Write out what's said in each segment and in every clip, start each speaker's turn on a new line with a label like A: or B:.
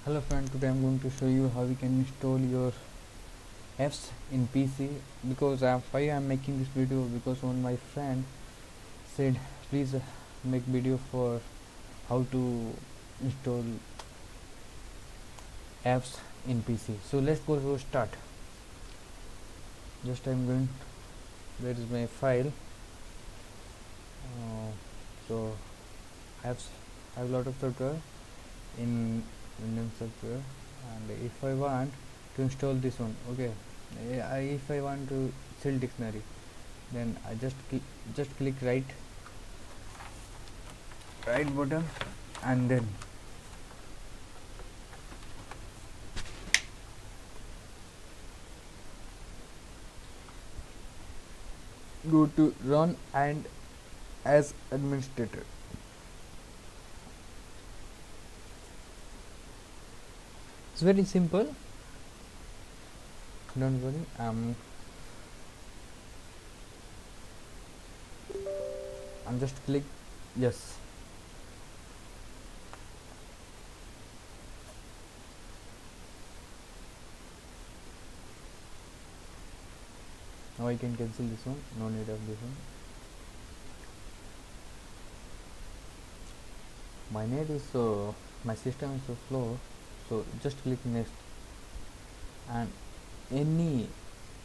A: Hello friend, today I'm going to show you how you can install your apps in PC. Because why I'm making this video, because one of my friend said please make video for how to install apps in PC. So let's go to start. Just I'm going, there is my file. So I have a lot of software in Indian software, and if I want to install this one, okay, if I want to sell dictionary, then I just click right button, and then go to run and as administrator. It's very simple, don't worry. I'm just click yes. Now I can cancel this one, no need of this one. My net is my system is so slow, so just click next, and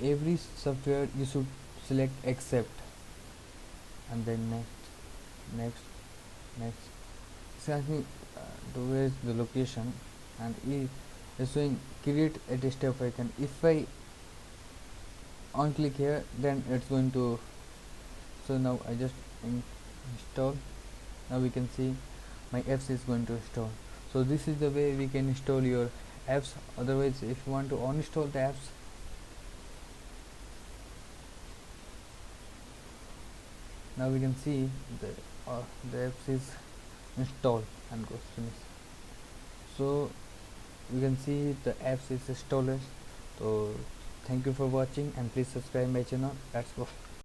A: every software you should select accept, and then next. It's asking me where is the location, and it's showing create a desktop icon. If I on click here, then it's going to, so now I just install. Now we can see my apps is going to install. So this is the way we can install your apps. Otherwise, if you want to uninstall the apps, now we can see the apps is installed and go finish. So we can see the apps is installed. So thank you for watching, and please subscribe my channel. That's all.